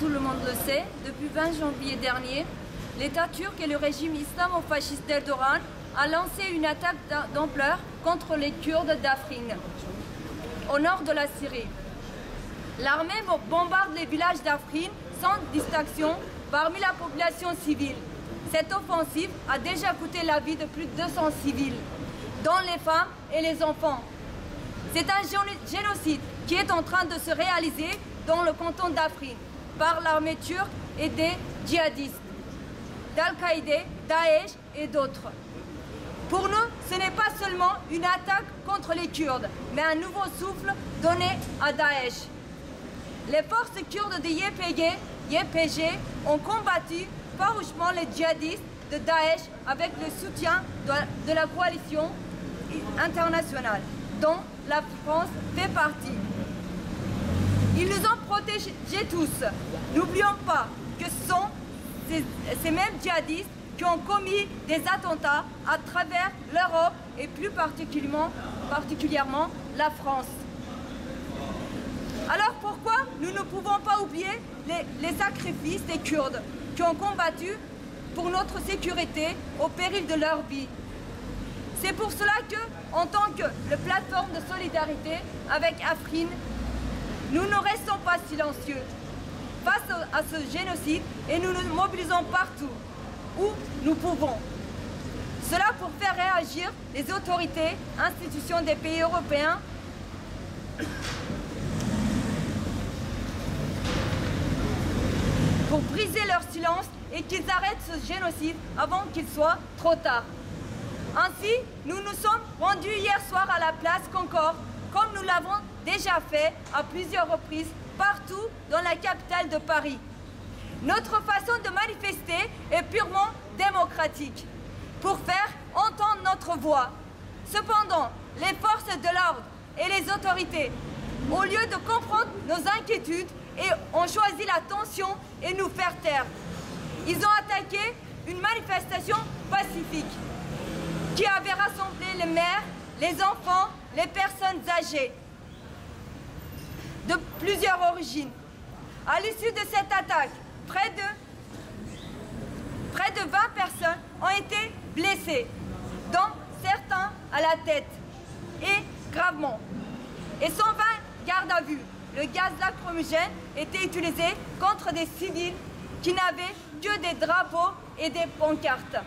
tout le monde le sait, depuis 20 janvier dernier, l'État turc et le régime islamo-fasciste d'Erdogan a lancé une attaque d'ampleur contre les Kurdes d'Afrin, au nord de la Syrie. L'armée bombarde les villages d'Afrin sans distinction parmi la population civile. Cette offensive a déjà coûté la vie de plus de 200 civils, dont les femmes et les enfants. C'est un génocide qui est en train de se réaliser dans le canton d'Afrin par l'armée turque et des djihadistes, d'Al-Qaïda, Daesh et d'autres. Pour nous, ce n'est pas seulement une attaque contre les Kurdes, mais un nouveau souffle donné à Daesh. Les forces kurdes de YPG ont combattu farouchement les djihadistes de Daesh avec le soutien de la coalition internationale, dont la France fait partie. Ils nous ont protégés tous. N'oublions pas que ce sont ces mêmes djihadistes qui ont commis des attentats à travers l'Europe et plus particulièrement la France. Alors pourquoi nous ne pouvons pas oublier les sacrifices des Kurdes qui ont combattu pour notre sécurité au péril de leur vie? C'est pour cela que, en tant que plateforme de solidarité avec Afrin, nous ne restons pas silencieux face à ce génocide et nous nous mobilisons partout où nous pouvons. Cela pour faire réagir les autorités, institutions des pays européens pour briser leur silence et qu'ils arrêtent ce génocide avant qu'il soit trop tard. Ainsi, nous nous sommes rendus hier soir à la place Concorde, comme nous l'avons déjà fait à plusieurs reprises partout dans la capitale de Paris. Notre façon de manifester est purement démocratique, pour faire entendre notre voix. Cependant, les forces de l'ordre et les autorités, au lieu de comprendre nos inquiétudes, ont choisi la tension et nous faire taire. Ils ont attaqué une manifestation pacifique qui avait rassemblé les mères, les enfants, les personnes âgées de plusieurs origines. À l'issue de cette attaque, près de 20 personnes ont été blessées, dont certains à la tête et gravement, et 120 gardes à vue. Le gaz lacrymogène était utilisé contre des civils qui n'avaient que des drapeaux et des pancartes.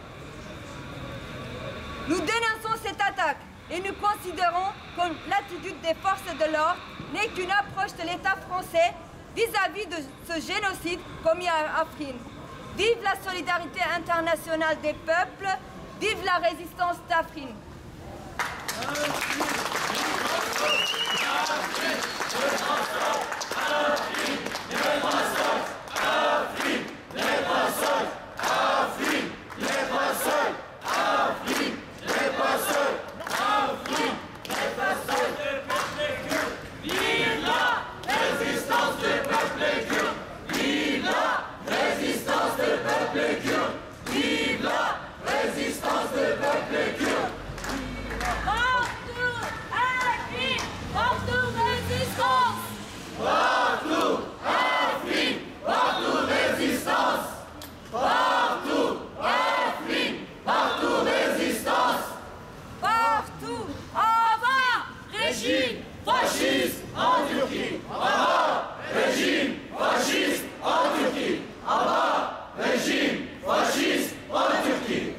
Nous dénonçons cette attaque et nous considérons que l'attitude des forces de l'ordre n'est qu'une approche de l'État français vis-à-vis de ce génocide commis à Afrin. Vive la solidarité internationale des peuples, vive la résistance d'Afrin. Fasciste en Turquie, Abat, régime fasciste en Turquie, Abat, régime fasciste en Turquie.